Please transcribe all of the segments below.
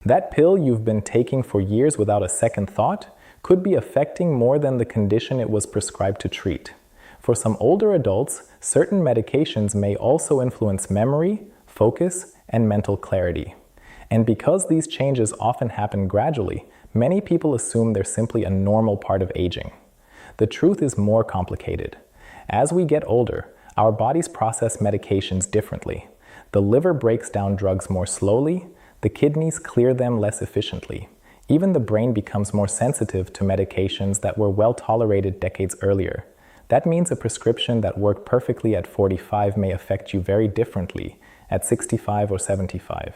That pill you've been taking for years without a second thought could be affecting more than the condition it was prescribed to treat. For some older adults, certain medications may also influence memory, focus, and mental clarity. And because these changes often happen gradually, many people assume they're simply a normal part of aging. The truth is more complicated. As we get older, our bodies process medications differently. The liver breaks down drugs more slowly, the kidneys clear them less efficiently. Even the brain becomes more sensitive to medications that were well tolerated decades earlier. That means a prescription that worked perfectly at 45 may affect you very differently at 65 or 75.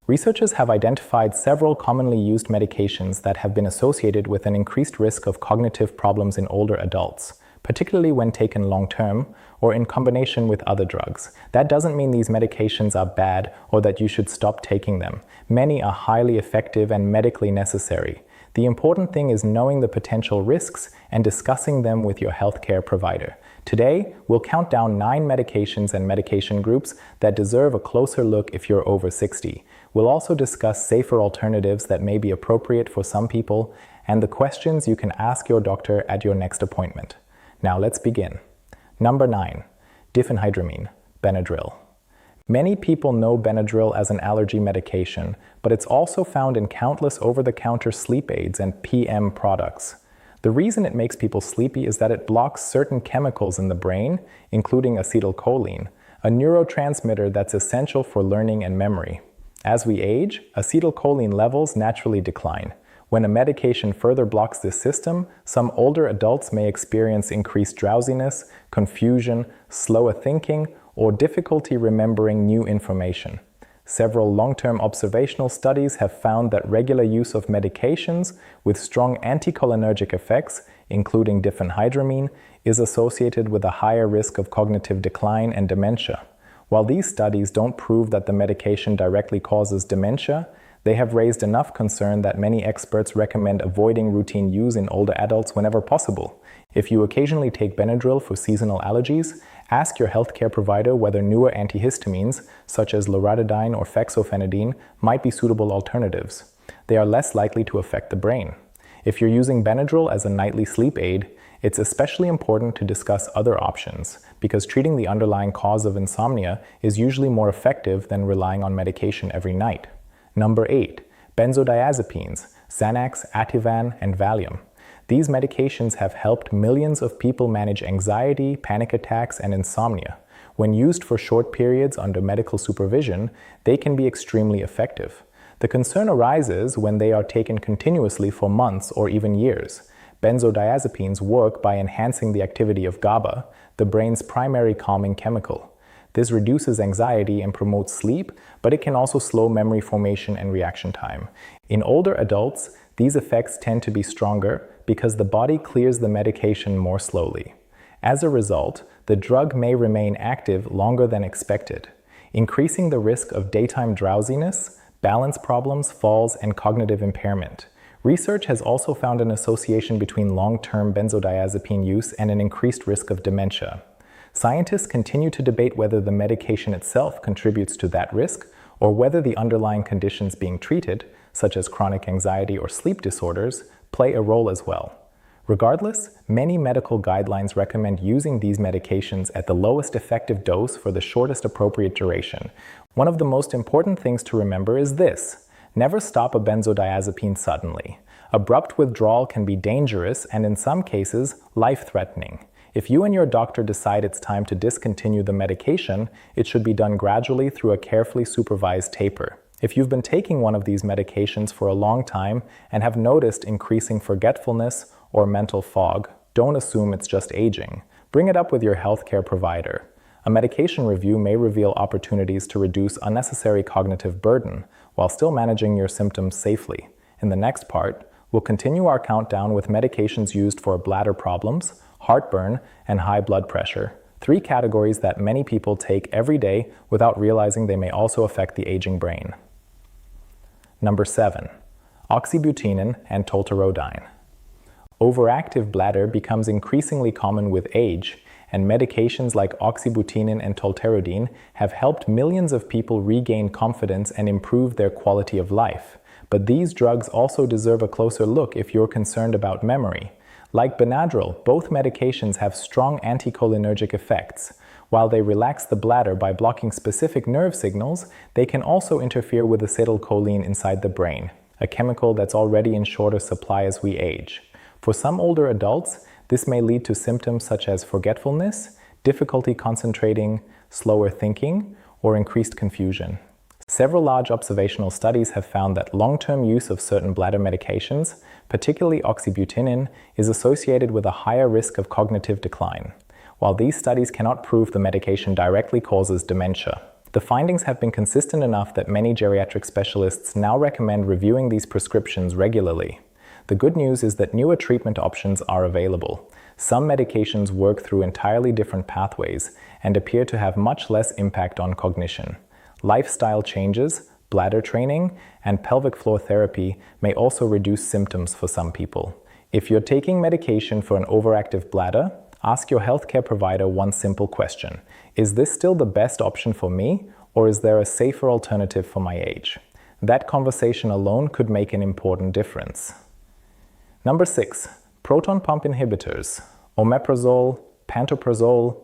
Researchers have identified several commonly used medications that have been associated with an increased risk of cognitive problems in older adults, particularly when taken long-term or in combination with other drugs. That doesn't mean these medications are bad or that you should stop taking them. Many are highly effective and medically necessary. The important thing is knowing the potential risks and discussing them with your healthcare provider. Today, we'll count down 9 medications and medication groups that deserve a closer look if you're over 60. We'll also discuss safer alternatives that may be appropriate for some people and the questions you can ask your doctor at your next appointment. Now let's begin. Number 9. Diphenhydramine, Benadryl. Many people know Benadryl as an allergy medication, but it's also found in countless over-the-counter sleep aids and PM products. The reason it makes people sleepy is that it blocks certain chemicals in the brain, including acetylcholine, a neurotransmitter that's essential for learning and memory. As we age, acetylcholine levels naturally decline. When a medication further blocks this system, some older adults may experience increased drowsiness, confusion, slower thinking, or difficulty remembering new information. Several long-term observational studies have found that regular use of medications with strong anticholinergic effects, including diphenhydramine, is associated with a higher risk of cognitive decline and dementia. While these studies don't prove that the medication directly causes dementia, they have raised enough concern that many experts recommend avoiding routine use in older adults whenever possible. If you occasionally take Benadryl for seasonal allergies, ask your healthcare provider whether newer antihistamines, such as loratadine or fexofenadine, might be suitable alternatives. They are less likely to affect the brain. If you're using Benadryl as a nightly sleep aid, it's especially important to discuss other options, because treating the underlying cause of insomnia is usually more effective than relying on medication every night. Number 8. Benzodiazepines, Xanax, Ativan, and Valium. These medications have helped millions of people manage anxiety, panic attacks, and insomnia. When used for short periods under medical supervision, they can be extremely effective. The concern arises when they are taken continuously for months or even years. Benzodiazepines work by enhancing the activity of GABA, the brain's primary calming chemical. This reduces anxiety and promotes sleep, but it can also slow memory formation and reaction time. In older adults, these effects tend to be stronger because the body clears the medication more slowly. As a result, the drug may remain active longer than expected, increasing the risk of daytime drowsiness, balance problems, falls, and cognitive impairment. Research has also found an association between long-term benzodiazepine use and an increased risk of dementia. Scientists continue to debate whether the medication itself contributes to that risk or whether the underlying conditions being treated, such as chronic anxiety or sleep disorders, play a role as well. Regardless, many medical guidelines recommend using these medications at the lowest effective dose for the shortest appropriate duration. One of the most important things to remember is this: never stop a benzodiazepine suddenly. Abrupt withdrawal can be dangerous and in some cases, life-threatening. If you and your doctor decide it's time to discontinue the medication, it should be done gradually through a carefully supervised taper. If you've been taking one of these medications for a long time and have noticed increasing forgetfulness or mental fog, don't assume it's just aging. Bring it up with your healthcare provider. A medication review may reveal opportunities to reduce unnecessary cognitive burden while still managing your symptoms safely. In the next part, we'll continue our countdown with medications used for bladder problems, heartburn, and high blood pressure, 3 categories that many people take every day without realizing they may also affect the aging brain. Number 7. Oxybutynin and tolterodine. Overactive bladder becomes increasingly common with age, and medications like oxybutynin and tolterodine have helped millions of people regain confidence and improve their quality of life. But these drugs also deserve a closer look if you're concerned about memory. Like Benadryl, both medications have strong anticholinergic effects. While they relax the bladder by blocking specific nerve signals, they can also interfere with acetylcholine inside the brain, a chemical that's already in shorter supply as we age. For some older adults, this may lead to symptoms such as forgetfulness, difficulty concentrating, slower thinking, or increased confusion. Several large observational studies have found that long-term use of certain bladder medications, particularly oxybutynin, is associated with a higher risk of cognitive decline. While these studies cannot prove the medication directly causes dementia, the findings have been consistent enough that many geriatric specialists now recommend reviewing these prescriptions regularly. The good news is that newer treatment options are available. Some medications work through entirely different pathways and appear to have much less impact on cognition. Lifestyle changes, bladder training, and pelvic floor therapy may also reduce symptoms for some people. If you're taking medication for an overactive bladder, ask your healthcare provider one simple question. Is this still the best option for me, or is there a safer alternative for my age? That conversation alone could make an important difference. Number 6. Proton pump inhibitors, omeprazole, pantoprazole.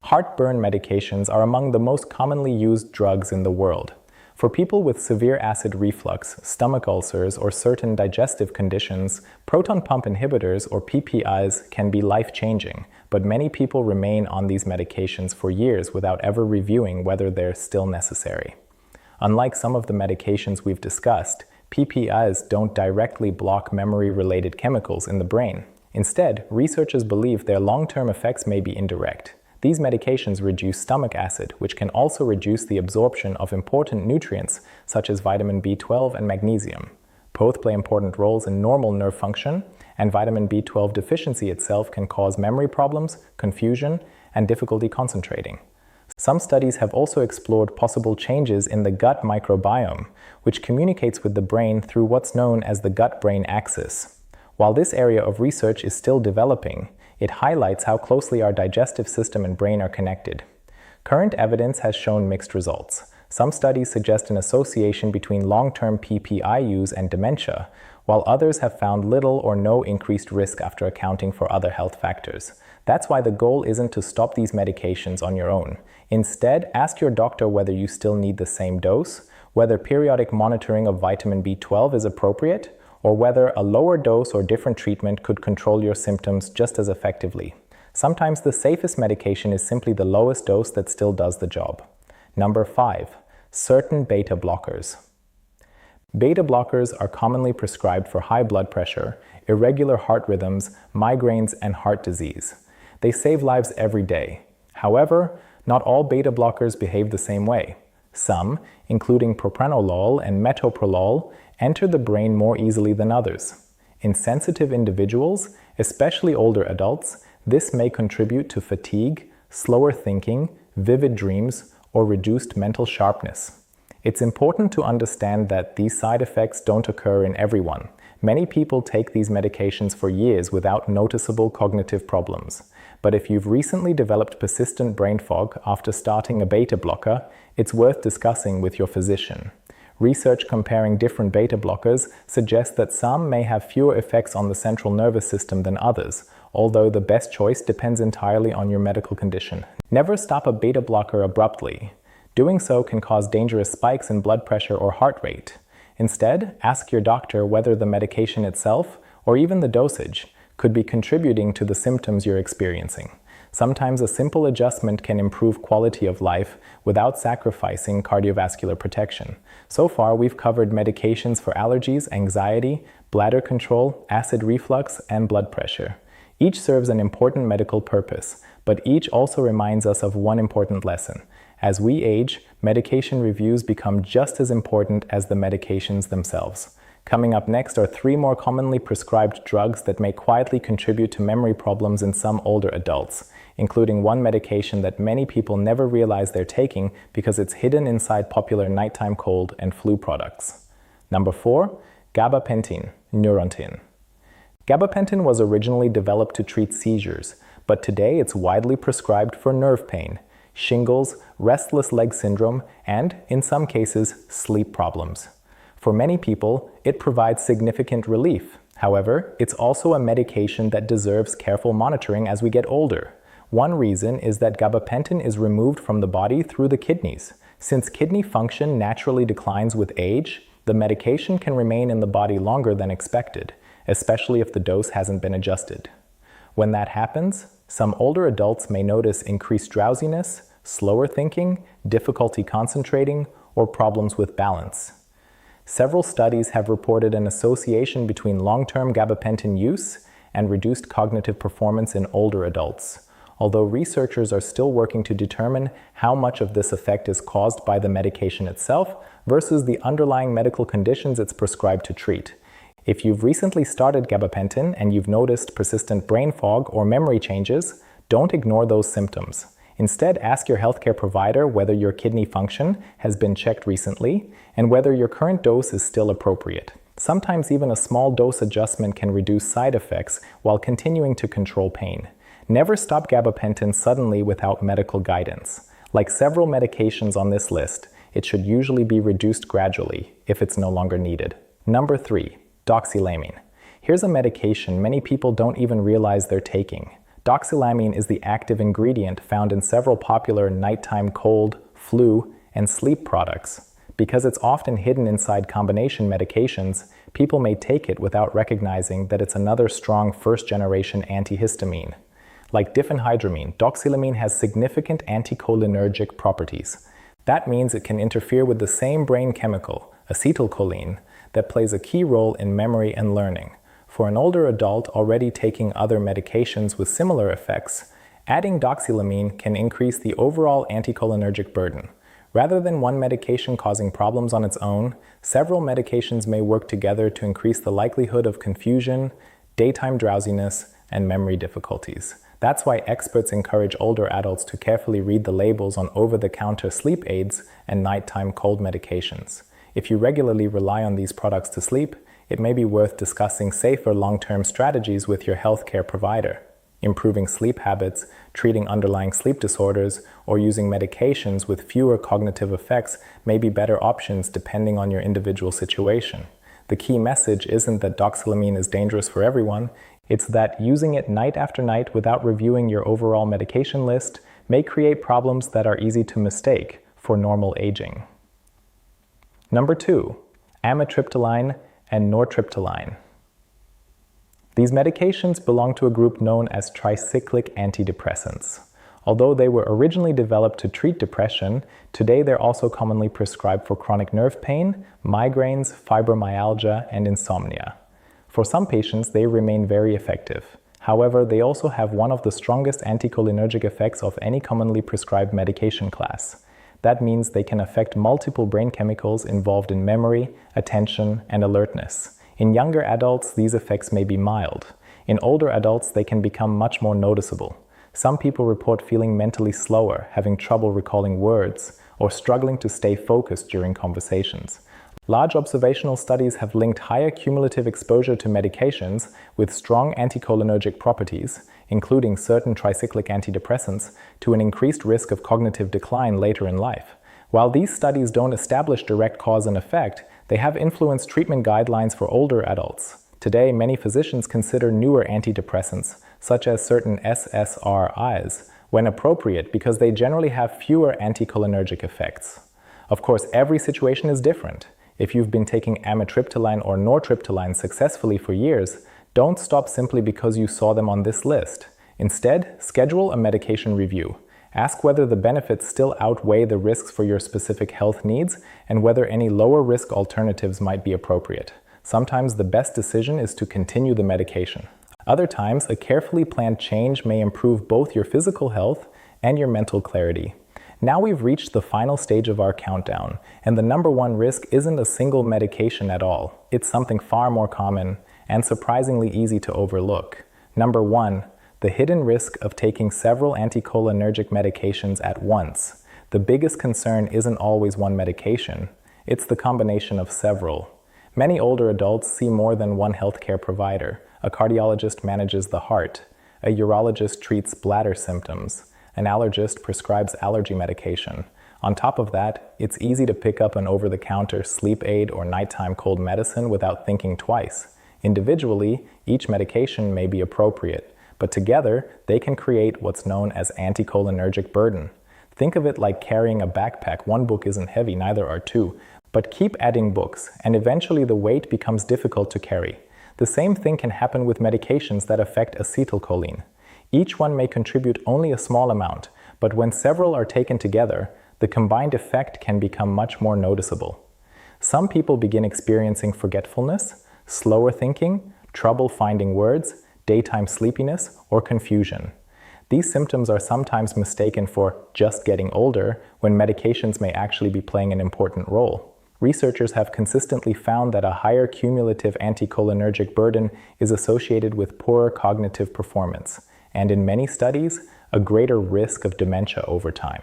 Heartburn medications are among the most commonly used drugs in the world. For people with severe acid reflux, stomach ulcers, or certain digestive conditions, proton pump inhibitors, or PPIs, can be life-changing, but many people remain on these medications for years without ever reviewing whether they're still necessary. Unlike some of the medications we've discussed, PPIs don't directly block memory-related chemicals in the brain. Instead, researchers believe their long-term effects may be indirect. These medications reduce stomach acid, which can also reduce the absorption of important nutrients such as vitamin B12 and magnesium. Both play important roles in normal nerve function, and vitamin B12 deficiency itself can cause memory problems, confusion, and difficulty concentrating. Some studies have also explored possible changes in the gut microbiome, which communicates with the brain through what's known as the gut-brain axis. While this area of research is still developing, it highlights how closely our digestive system and brain are connected. Current evidence has shown mixed results. Some studies suggest an association between long-term PPI use and dementia, while others have found little or no increased risk after accounting for other health factors. That's why the goal isn't to stop these medications on your own. Instead, ask your doctor whether you still need the same dose, whether periodic monitoring of vitamin B12 is appropriate, or whether a lower dose or different treatment could control your symptoms just as effectively. Sometimes the safest medication is simply the lowest dose that still does the job. Number 5. Certain beta blockers. Beta blockers are commonly prescribed for high blood pressure, irregular heart rhythms, migraines, and heart disease. They save lives every day. However, not all beta blockers behave the same way. Some, including propranolol and metoprolol, enter the brain more easily than others. In sensitive individuals, especially older adults, this may contribute to fatigue, slower thinking, vivid dreams, or reduced mental sharpness. It's important to understand that these side effects don't occur in everyone. Many people take these medications for years without noticeable cognitive problems. But if you've recently developed persistent brain fog after starting a beta blocker, it's worth discussing with your physician. Research comparing different beta blockers suggests that some may have fewer effects on the central nervous system than others, although the best choice depends entirely on your medical condition. Never stop a beta blocker abruptly. Doing so can cause dangerous spikes in blood pressure or heart rate. Instead, ask your doctor whether the medication itself, or even the dosage, could be contributing to the symptoms you're experiencing. Sometimes a simple adjustment can improve quality of life without sacrificing cardiovascular protection. So far, we've covered medications for allergies, anxiety, bladder control, acid reflux, and blood pressure. Each serves an important medical purpose, but each also reminds us of one important lesson. As we age, medication reviews become just as important as the medications themselves. Coming up next are 3 more commonly prescribed drugs that may quietly contribute to memory problems in some older adults, including one medication that many people never realize they're taking because it's hidden inside popular nighttime cold and flu products. Number 4. Gabapentin, Neurontin. Gabapentin was originally developed to treat seizures, but today it's widely prescribed for nerve pain, shingles, restless leg syndrome, and, in some cases, sleep problems. For many people, it provides significant relief. However, it's also a medication that deserves careful monitoring as we get older. One reason is that gabapentin is removed from the body through the kidneys. Since kidney function naturally declines with age, the medication can remain in the body longer than expected, especially if the dose hasn't been adjusted. When that happens, some older adults may notice increased drowsiness, slower thinking, difficulty concentrating, or problems with balance. Several studies have reported an association between long-term gabapentin use and reduced cognitive performance in older adults, although researchers are still working to determine how much of this effect is caused by the medication itself versus the underlying medical conditions it's prescribed to treat. If you've recently started gabapentin and you've noticed persistent brain fog or memory changes, don't ignore those symptoms. Instead, ask your healthcare provider whether your kidney function has been checked recently and whether your current dose is still appropriate. Sometimes even a small dose adjustment can reduce side effects while continuing to control pain. Never stop gabapentin suddenly without medical guidance. Like several medications on this list, it should usually be reduced gradually if it's no longer needed. Number 3. Doxylamine. Here's a medication many people don't even realize they're taking. Doxylamine is the active ingredient found in several popular nighttime cold, flu, and sleep products. Because it's often hidden inside combination medications, people may take it without recognizing that it's another strong first-generation antihistamine. Like diphenhydramine, doxylamine has significant anticholinergic properties. That means it can interfere with the same brain chemical, acetylcholine, that plays a key role in memory and learning. For an older adult already taking other medications with similar effects, adding doxylamine can increase the overall anticholinergic burden. Rather than one medication causing problems on its own, several medications may work together to increase the likelihood of confusion, daytime drowsiness, and memory difficulties. That's why experts encourage older adults to carefully read the labels on over-the-counter sleep aids and nighttime cold medications. If you regularly rely on these products to sleep, it may be worth discussing safer long-term strategies with your healthcare provider. Improving sleep habits, treating underlying sleep disorders, or using medications with fewer cognitive effects may be better options depending on your individual situation. The key message isn't that doxylamine is dangerous for everyone, it's that using it night after night without reviewing your overall medication list may create problems that are easy to mistake for normal aging. Number 2. Amitriptyline and nortriptyline. These medications belong to a group known as tricyclic antidepressants. Although they were originally developed to treat depression, today they're also commonly prescribed for chronic nerve pain, migraines, fibromyalgia, and insomnia. For some patients, they remain very effective. However, they also have one of the strongest anticholinergic effects of any commonly prescribed medication class. That means they can affect multiple brain chemicals involved in memory, attention, and alertness. In younger adults, these effects may be mild. In older adults, they can become much more noticeable. Some people report feeling mentally slower, having trouble recalling words, or struggling to stay focused during conversations. Large observational studies have linked higher cumulative exposure to medications with strong anticholinergic properties, including certain tricyclic antidepressants, to an increased risk of cognitive decline later in life. While these studies don't establish direct cause and effect, they have influenced treatment guidelines for older adults. Today, many physicians consider newer antidepressants, such as certain SSRIs, when appropriate because they generally have fewer anticholinergic effects. Of course, every situation is different. If you've been taking amitriptyline or nortriptyline successfully for years, don't stop simply because you saw them on this list. Instead, schedule a medication review. Ask whether the benefits still outweigh the risks for your specific health needs and whether any lower risk alternatives might be appropriate. Sometimes the best decision is to continue the medication. Other times, a carefully planned change may improve both your physical health and your mental clarity. Now we've reached the final stage of our countdown, and the number one risk isn't a single medication at all. It's something far more common and surprisingly easy to overlook. Number 1, the hidden risk of taking several anticholinergic medications at once. The biggest concern isn't always one medication, it's the combination of several. Many older adults see more than one healthcare provider. A cardiologist manages the heart, a urologist treats bladder symptoms, an allergist prescribes allergy medication, On top of that, it's easy to pick up an over-the-counter sleep aid or nighttime cold medicine without thinking twice. Individually, each medication may be appropriate, but together, they can create what's known as anticholinergic burden. Think of it like carrying a backpack. One book isn't heavy, neither are two. But keep adding books, and eventually the weight becomes difficult to carry. The same thing can happen with medications that affect acetylcholine. Each one may contribute only a small amount, but when several are taken together, the combined effect can become much more noticeable. Some people begin experiencing forgetfulness, slower thinking, trouble finding words, daytime sleepiness, or confusion. These symptoms are sometimes mistaken for just getting older, when medications may actually be playing an important role. Researchers have consistently found that a higher cumulative anticholinergic burden is associated with poorer cognitive performance, and in many studies, a greater risk of dementia over time.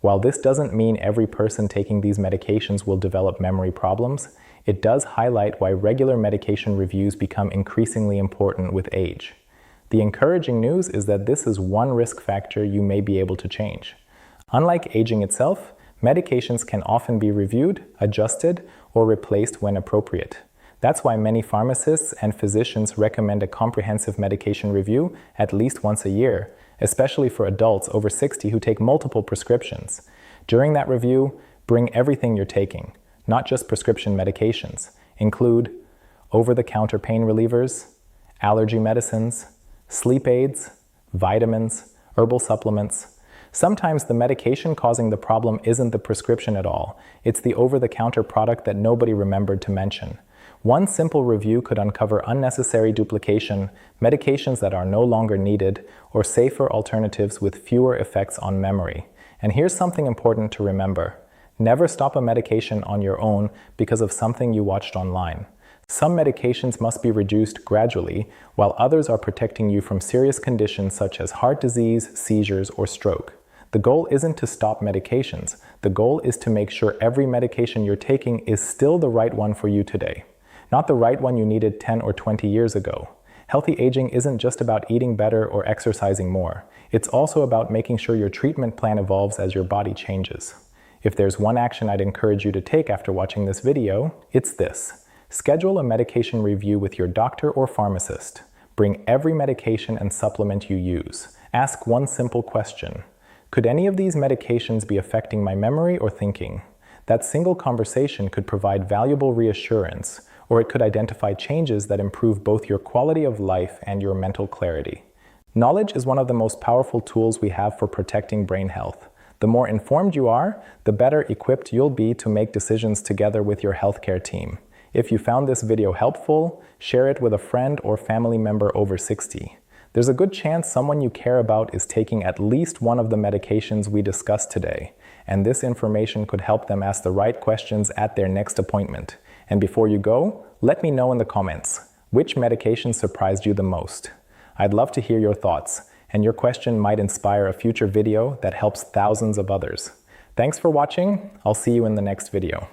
While this doesn't mean every person taking these medications will develop memory problems, it does highlight why regular medication reviews become increasingly important with age. The encouraging news is that this is one risk factor you may be able to change. Unlike aging itself, medications can often be reviewed, adjusted, or replaced when appropriate. That's why many pharmacists and physicians recommend a comprehensive medication review at least once a year, especially for adults over 60 who take multiple prescriptions. During that review, bring everything you're taking, not just prescription medications. Include over-the-counter pain relievers, allergy medicines, sleep aids, vitamins, herbal supplements. Sometimes the medication causing the problem isn't the prescription at all. It's the over-the-counter product that nobody remembered to mention. One simple review could uncover unnecessary duplication, medications that are no longer needed, or safer alternatives with fewer effects on memory. And here's something important to remember. Never stop a medication on your own because of something you watched online. Some medications must be reduced gradually, while others are protecting you from serious conditions such as heart disease, seizures, or stroke. The goal isn't to stop medications. The goal is to make sure every medication you're taking is still the right one for you today, not the right one you needed 10 or 20 years ago. Healthy aging isn't just about eating better or exercising more. It's also about making sure your treatment plan evolves as your body changes. If there's one action I'd encourage you to take after watching this video, it's this. Schedule a medication review with your doctor or pharmacist. Bring every medication and supplement you use. Ask one simple question. Could any of these medications be affecting my memory or thinking? That single conversation could provide valuable reassurance, or it could identify changes that improve both your quality of life and your mental clarity. Knowledge is one of the most powerful tools we have for protecting brain health. The more informed you are, the better equipped you'll be to make decisions together with your healthcare team. If you found this video helpful, share it with a friend or family member over 60. There's a good chance someone you care about is taking at least one of the medications we discussed today, and this information could help them ask the right questions at their next appointment. And before you go, let me know in the comments, which medication surprised you the most? I'd love to hear your thoughts, and your question might inspire a future video that helps thousands of others. Thanks for watching. I'll see you in the next video.